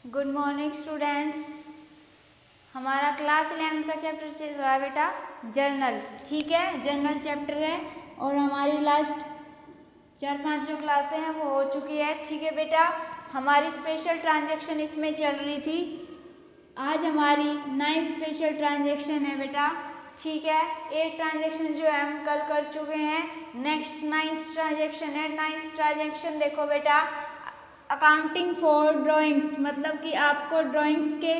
Good morning students. हमारा class 11th का chapter चल रहा है बेटा जर्नल। ठीक है, जर्नल चैप्टर है और हमारी लास्ट 4-5 जो क्लासें हैं वो हो चुकी है। ठीक है बेटा, हमारी स्पेशल ट्रांजैक्शन इसमें चल रही थी। आज हमारी 9th स्पेशल ट्रांजैक्शन है बेटा। ठीक है, 8 ट्रांजैक्शन जो है हम कल कर चुके हैं। नेक्स्ट 9th ट्रांजैक्शन है। 9th ट्रांजैक्शन देखो बेटा, अकाउंटिंग फॉर ड्राइंग्स, मतलब कि आपको ड्राइंग्स के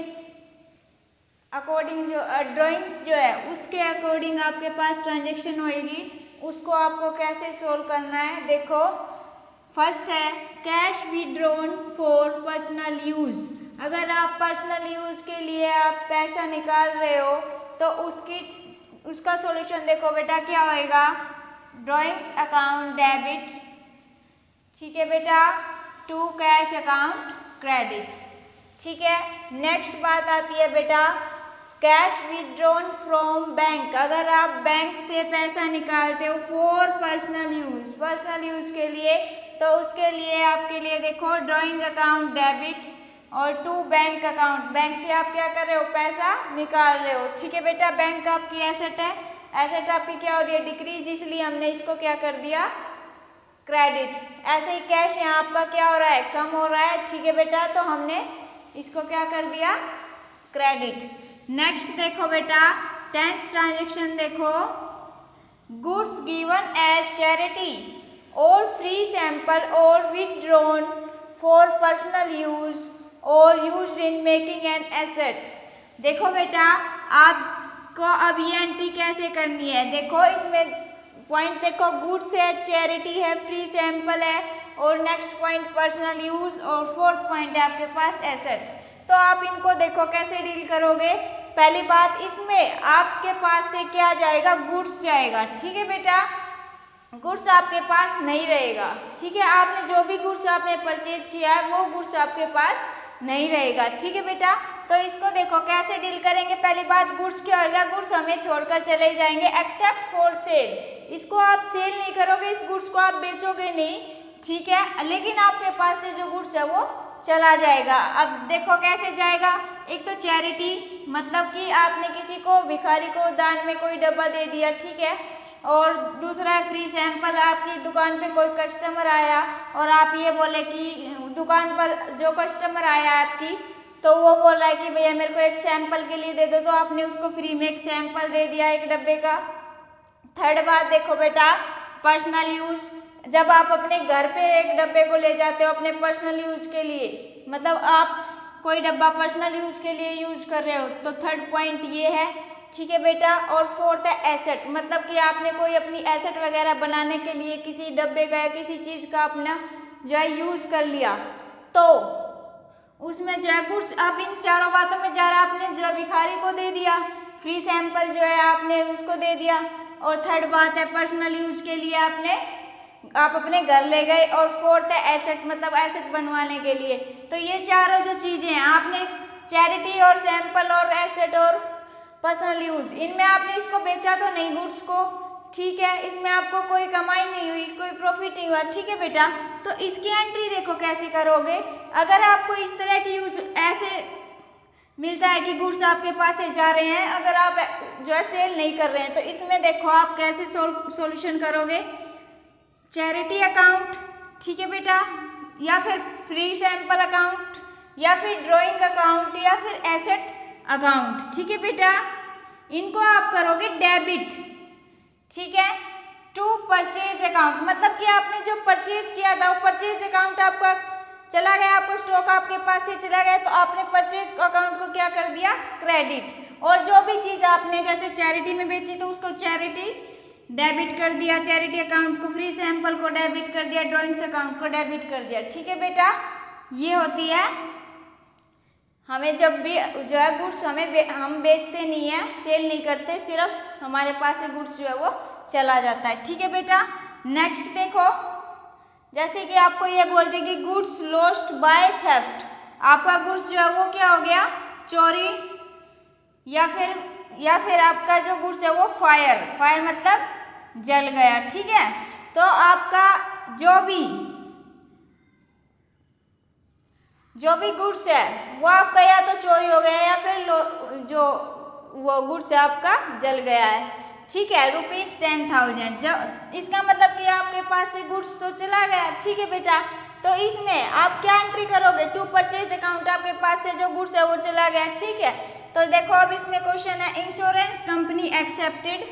अकॉर्डिंग ड्राइंग्स जो है उसके अकॉर्डिंग आपके पास ट्रांजैक्शन होएगी, उसको आपको कैसे सोल्व करना है। देखो, फर्स्ट है cash withdrawn for personal use. अगर आप पर्सनल यूज के लिए आप पैसा निकाल रहे हो तो उसका सॉल्यूशन देखो बेटा क्या होएगा, ड्राइंग्स अकाउंट डेबिट। ठीक है बेटा, टू कैश अकाउंट क्रेडिट। ठीक है, नेक्स्ट बात आती है बेटा कैश विथड्रॉन फ्रॉम बैंक। अगर आप बैंक से पैसा निकालते हो फॉर पर्सनल यूज के लिए, तो उसके लिए आपके लिए देखो ड्राइंग अकाउंट डेबिट और टू बैंक अकाउंट। बैंक से आप क्या कर रहे हो, पैसा निकाल रहे हो। ठीक है बेटा, बैंक आपकी एसेट है, एसेट आपकी क्या हो रही है, डिक्रीज, इसलिए हमने इसको क्या कर दिया, क्रेडिट। ऐसे ही कैश यहाँ आपका क्या हो रहा है, कम हो रहा है। ठीक है बेटा, तो हमने इसको क्या कर दिया, क्रेडिट। नेक्स्ट देखो बेटा 10th ट्रांजेक्शन देखो, गुड्स गिवन एज चैरिटी और फ्री सैंपल और विथड्रॉन फॉर पर्सनल यूज और use in making an asset. देखो बेटा, आपको अब ये एंट्री कैसे करनी है। देखो इसमें पॉइंट देखो, गुड्स है, चैरिटी है, फ्री सैंपल है और नेक्स्ट पॉइंट पर्सनल यूज और फोर्थ पॉइंट है आपके पास एसेट। तो आप इनको देखो कैसे डील करोगे। पहली बात, इसमें आपके पास से क्या जाएगा, गुड्स जाएगा। ठीक है बेटा, गुड्स आपके पास नहीं रहेगा। ठीक है, आपने जो भी गुड्स आपने परचेज किया है वो गुड्स आपके पास नहीं रहेगा। ठीक है बेटा, तो इसको देखो कैसे डील करेंगे। पहली बात, गुड्स क्या होगा, गुड्स हमें छोड़कर चले जाएंगे एक्सेप्ट फॉर सेल। इसको आप सेल नहीं करोगे, इस गुड्स को आप बेचोगे नहीं। ठीक है, लेकिन आपके पास से जो गुड्स है वो चला जाएगा। अब देखो कैसे जाएगा, एक तो चैरिटी, मतलब कि आपने किसी को, भिखारी को दान में कोई डब्बा दे दिया। ठीक है, और दूसरा है फ्री सैंपल, आपकी दुकान पे कोई कस्टमर आया और आप ये बोले कि दुकान पर जो कस्टमर आया आपकी, तो वो बोल रहा है कि भैया मेरे को एक सैंपल के लिए दे दो, तो आपने उसको फ्री में एक सैंपल दे दिया एक डब्बे का। थर्ड बात देखो बेटा, पर्सनल यूज, जब आप अपने घर पे एक डब्बे को ले जाते हो अपने पर्सनल यूज के लिए, मतलब आप कोई डब्बा पर्सनल यूज के लिए यूज कर रहे हो, तो थर्ड पॉइंट ये है। ठीक है बेटा, और फोर्थ है एसेट, मतलब कि आपने कोई अपनी एसेट वगैरह बनाने के लिए किसी डब्बे का या किसी चीज़ का अपना जो है यूज कर लिया, तो उसमें जो है गुड्स। अब इन चारों बातों में जा रहा, आपने जो है भिखारी को दे दिया, फ्री सैंपल जो है आपने उसको दे दिया, और थर्ड बात है पर्सनल यूज के लिए आप अपने घर ले गए, और फोर्थ है एसेट, मतलब एसेट बनवाने के लिए। तो ये चारों जो चीज़ें हैं, आपने चैरिटी और सैंपल और एसेट और पर्सनल यूज, इनमें आपने इसको बेचा तो नहीं गुड्स को। ठीक है, इसमें आपको कोई कमाई नहीं हुई, कोई प्रॉफिट नहीं हुआ। ठीक है बेटा, तो इसकी एंट्री देखो कैसे करोगे। अगर आपको इस तरह की यूज ऐसे मिलता है कि गुड्स आपके पास से जा रहे हैं, अगर आप जो है सेल नहीं कर रहे हैं, तो इसमें देखो आप कैसे सॉल्यूशन करोगे, चैरिटी अकाउंट। ठीक है बेटा, या फिर फ्री सैंपल अकाउंट, या फिर ड्राइंग अकाउंट, या फिर एसेट अकाउंट। ठीक है बेटा, इनको आप करोगे डेबिट। ठीक है, टू परचेज अकाउंट, मतलब कि आपने जो परचेज किया था वो परचेज अकाउंट आपका चला गया, आपको स्टॉक आपके पास से चला गया, तो आपने परचेज अकाउंट को क्या कर दिया, क्रेडिट। और जो भी चीज़ आपने जैसे चैरिटी में बेची तो उसको चैरिटी डेबिट कर दिया, चैरिटी अकाउंट को, फ्री सैंपल को डेबिट कर दिया, ड्राइंग्स अकाउंट को डेबिट कर दिया। ठीक है बेटा, ये होती है, हमें जब भी जो है गुड्स हम बेचते नहीं है, सेल नहीं करते, सिर्फ हमारे पास से गुड्स जो है वो चला जाता है। ठीक है बेटा, नेक्स्ट देखो, जैसे कि आपको ये बोलते कि गुड्स लॉस्ट बाय थेफ्ट, आपका गुड्स जो है वो क्या हो गया, चोरी, या फिर आपका जो गुड्स है वो फायर मतलब जल गया। ठीक है, तो आपका जो भी जो भी गुड्स है वो आपका या तो चोरी हो गया या फिर जो वो गुड्स है आपका जल गया है, ठीक है। ₹10,000, जब इसका मतलब कि आपके पास से गुड्स तो चला गया, ठीक है बेटा। तो इसमें आप क्या एंट्री करोगे, टू परचेज अकाउंट, आपके पास से जो गुड्स है वो चला गया, ठीक है। तो देखो अब इसमें क्वेश्चन है, इंश्योरेंस कंपनी एक्सेप्टेड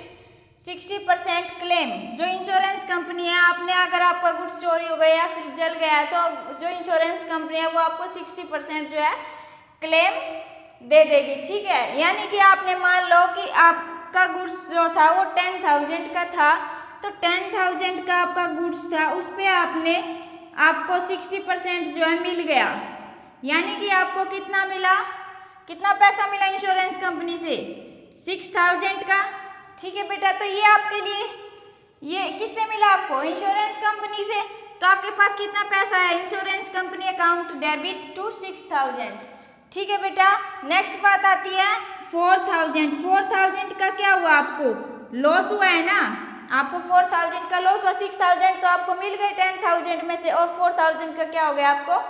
60% क्लेम। जो इंश्योरेंस कंपनी है, आपने अगर आपका गुड्स चोरी हो गया या फिर जल गया है तो जो इंश्योरेंस कंपनी है वो आपको 60% जो है क्लेम दे देगी, ठीक है। यानी कि आपने मान लो कि आपका गुड्स जो था वो 10,000 का था, तो 10,000 का आपका गुड्स था, उस पर आपको 60% जो है मिल गया। यानी कि आपको कितना मिला, कितना पैसा मिला इंश्योरेंस कंपनी से, 6,000 का, ठीक है बेटा। तो ये आपके लिए, ये किससे मिला आपको, इंश्योरेंस कंपनी से। तो आपके पास कितना पैसा है, insurance company account debit to 6,000, ठीक है बेटा। नेक्स्ट बात आती है 4,000। 4,000 का क्या हुआ, आपको लॉस हुआ है ना, आपको 4,000 का लॉस हुआ। 6,000 तो आपको मिल गए 10,000 में से, और 4,000 का क्या हो गया, आपको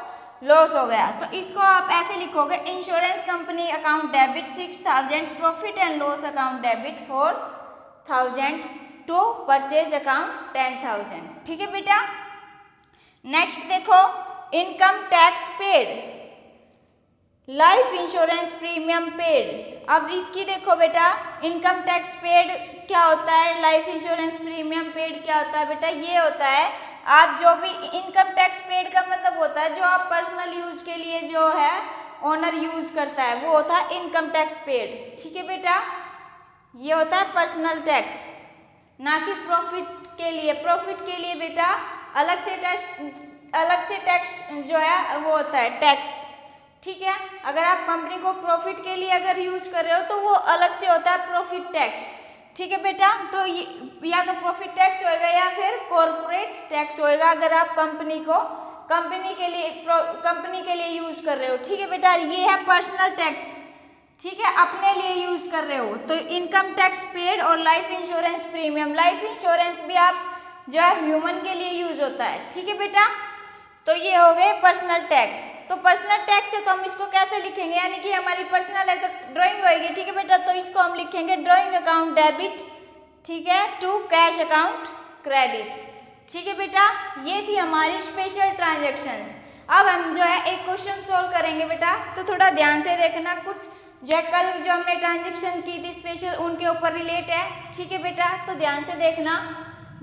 लॉस हो गया। तो इसको आप ऐसे लिखोगे, insurance company account debit 6,000, profit and loss account debit 4,000 to purchase account 10,000, ठीक है बेटा। नेक्स्ट देखो, income tax paid, life insurance premium paid. अब इसकी देखो बेटा, इनकम टैक्स पेड क्या होता है, लाइफ इंश्योरेंस प्रीमियम पेड क्या होता है बेटा, ये होता है आप जो भी इनकम टैक्स पेड का मतलब होता है जो आप पर्सनल यूज के लिए जो है ओनर यूज करता है, वो होता है इनकम टैक्स पेड, ठीक है बेटा। ये होता है पर्सनल टैक्स, ना कि प्रॉफिट के लिए। प्रॉफिट के लिए बेटा अलग से टैक्स जो है वो होता है टैक्स, ठीक है। अगर आप कंपनी को प्रॉफिट के लिए अगर यूज कर रहे हो तो वो अलग से होता है प्रॉफिट टैक्स, ठीक है बेटा। तो ये या तो प्रॉफिट टैक्स होएगा या फिर कॉर्पोरेट टैक्स होएगा, अगर आप कंपनी के लिए यूज कर रहे हो, ठीक है बेटा। ये है पर्सनल टैक्स, ठीक है, अपने लिए यूज कर रहे हो। तो इनकम टैक्स पेड और life insurance premium, life insurance भी आप जो है ह्यूमन के लिए यूज होता है, ठीक है बेटा। तो ये हो गए पर्सनल टैक्स। तो पर्सनल टैक्स है तो हम इसको कैसे लिखेंगे, यानी कि हमारी पर्सनल है तो ड्राइंग होएगी, ठीक है बेटा। तो इसको हम लिखेंगे ड्राइंग अकाउंट डेबिट, ठीक है, टू कैश अकाउंट क्रेडिट, ठीक है बेटा। ये थी हमारी स्पेशल ट्रांजेक्शन्स। अब हम जो है एक क्वेश्चन सोल्व करेंगे बेटा, तो थोड़ा ध्यान से देखना। कुछ जो है कल जो हमने ट्रांजेक्शन की थी स्पेशल, उनके ऊपर रिलेट है, ठीक है बेटा। तो ध्यान से देखना।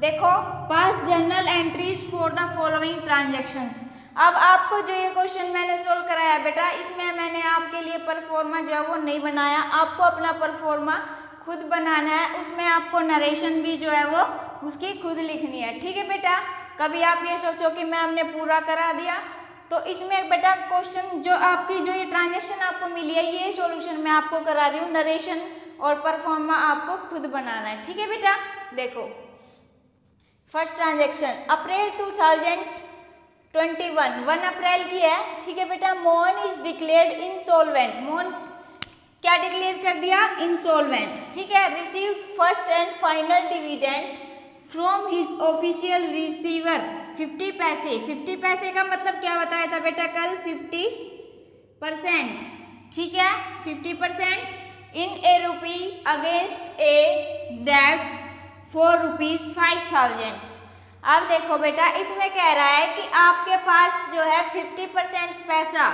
देखो, पास journal entries for the following transactions. अब आपको जो ये क्वेश्चन मैंने सोल्व कराया बेटा, इसमें मैंने आपके लिए परफॉर्मा जो है वो नहीं बनाया, आपको अपना परफॉर्मा खुद बनाना है। उसमें आपको नरेशन भी जो है वो उसकी खुद लिखनी है, ठीक है बेटा। कभी आप ये सोचो कि मैं हमने पूरा करा दिया, तो इसमें बेटा क्वेश्चन जो आपकी जो ये ट्रांजेक्शन आपको मिली है, ये सॉल्यूशन मैं आपको करा रही हूँ, नरेशन और परफॉर्मा आपको खुद बनाना है, ठीक है बेटा। देखो, फर्स्ट ट्रांजेक्शन अप्रैल 2021, 1 अप्रैल की है, ठीक है बेटा। Mohan is declared insolvent, Mohan क्या डिक्लेयर कर दिया, इंसॉल्वेंट, ठीक है। Received first and final dividend from his official receiver 50 पैसे। 50 पैसे का मतलब क्या बताया था बेटा कल, 50%, ठीक है, 50% इन ए रूपी अगेंस्ट ए डेट्स फॉर ₹5,000। अब देखो बेटा, इसमें कह रहा है कि आपके पास जो है 50% पैसा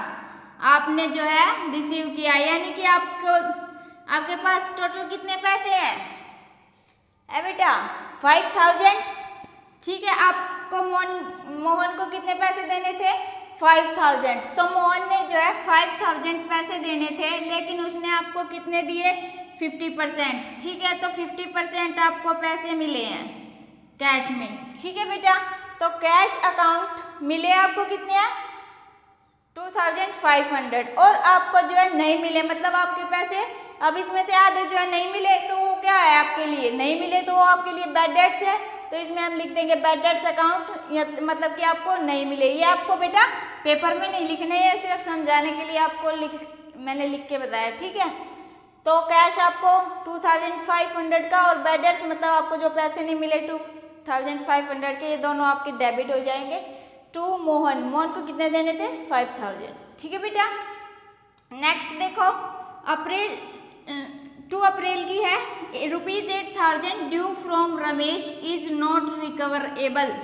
आपने जो है रिसीव किया, यानी कि आपके पास टोटल कितने पैसे हैं है बेटा, 5,000, ठीक है। आपको मोहन को कितने पैसे देने थे, 5,000। तो मोहन ने जो है 5,000 पैसे देने थे, लेकिन उसने आपको कितने दिए, 50%, ठीक है। तो 50% आपको पैसे मिले हैं कैश में, ठीक है बेटा। तो कैश अकाउंट मिले आपको कितने हैं, 2,500। और आपको जो है नहीं मिले, मतलब आपके पैसे अब इसमें से आधे जो है नहीं मिले, तो वो क्या है आपके लिए, नहीं मिले तो वो आपके लिए बैड डेट्स है। तो इसमें हम लिख देंगे बैड डेट्स अकाउंट, मतलब कि आपको नहीं मिले। ये आपको बेटा पेपर में नहीं लिखना है, सिर्फ समझाने के लिए आपको मैंने लिख के बताया, ठीक है। तो कैश आपको 2,500 का और बैड डेट्स मतलब आपको जो पैसे नहीं मिले 2,500 के, ये दोनों आपके डेबिट हो जाएंगे, टू मोहन, मोहन को कितने देने थे 5000, ठीक है बेटा। नेक्स्ट देखो अप्रैल 2 अप्रैल की है, ₹8000 due from Ramesh is not recoverable,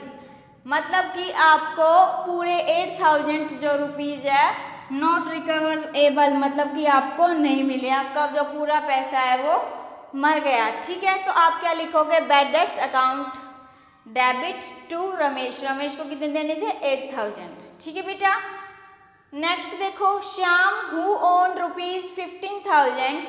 मतलब कि आपको पूरे 8000 जो रुपीज है नॉट रिकवरेबल, मतलब कि आपको नहीं मिले, आपका जो पूरा पैसा है वो मर गया, ठीक है। तो आप क्या लिखोगे, bad debts account debit to Ramesh, Ramesh को कितने देने थे 8000, ठीक है बेटा। नेक्स्ट देखो Shyam who own ₹15,000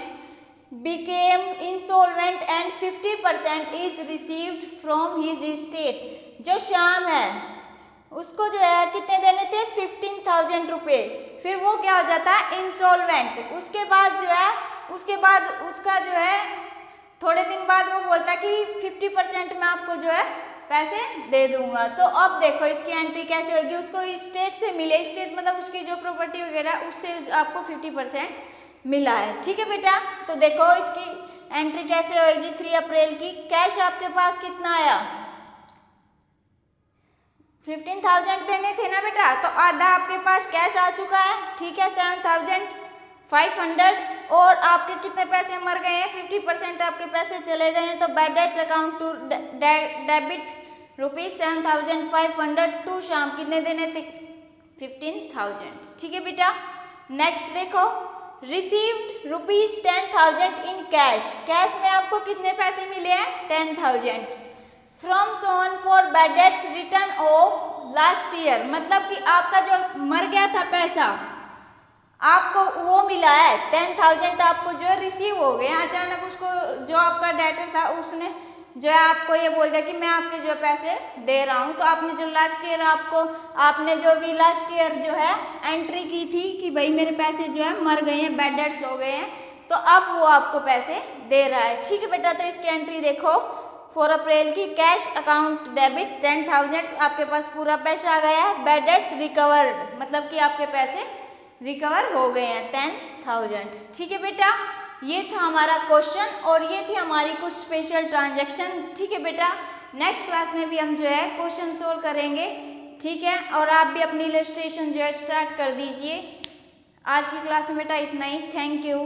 became insolvent and 50% is received from his estate, जो श्याम है उसको जो है कितने देने थे 15,000 रुपये, फिर वो क्या हो जाता है इंसॉल्वेंट, उसके बाद जो है उसका जो है थोड़े दिन बाद वो बोलता है कि 50% मैं आपको जो है पैसे दे दूंगा। तो अब देखो इसकी एंट्री कैसे होगी, उसको स्टेट से मिले, स्टेट मतलब उसकी जो प्रॉपर्टी वगैरह उससे आपको 50% मिला है, ठीक है बेटा। तो देखो इसकी एंट्री कैसे होगी 3 अप्रैल की, कैश आपके पास कितना आया 15,000 देने थे ना बेटा, तो आधा आपके पास कैश आ चुका है, ठीक है 7,500, और आपके कितने पैसे मर गए हैं 50% आपके पैसे चले गए हैं, तो bad debts account to debit ₹7,500 to Shyam, कितने देने थे 15,000, ठीक है बेटा। नेक्स्ट देखो रिसीव्ड ₹10,000 इन कैश, कैश में आपको कितने पैसे मिले हैं 10,000 from son for bad debts return of last year, मतलब कि आपका जो मर गया था पैसा आपको वो मिला है 10,000, आपको जो रिसीव हो गया, अचानक उसको जो आपका डेटर था उसने जो है आपको ये बोल दिया कि मैं आपके जो पैसे दे रहा हूँ, तो आपने जो लास्ट ईयर आपने जो भी लास्ट ईयर जो है एंट्री की थी कि भाई मेरे पैसे जो है मर गए हैं, बैड डेट्स हो गए हैं, तो अब वो आपको पैसे दे रहा है, ठीक है बेटा। तो इसकी एंट्री देखो 4 अप्रैल की, कैश अकाउंट डेबिट 10,000, आपके पास पूरा पैसा आ गया है, बैड डेट्स रिकवर्ड, मतलब कि आपके पैसे रिकवर हो गए हैं 10,000, ठीक है बेटा। ये था हमारा क्वेश्चन और ये थी हमारी कुछ स्पेशल ट्रांजैक्शन, ठीक है बेटा। नेक्स्ट क्लास में भी हम जो है क्वेश्चन सोल्व करेंगे, ठीक है, और आप भी अपनी इलस्ट्रेशन जो है स्टार्ट कर दीजिए। आज की क्लास में बेटा इतना ही, थैंक यू।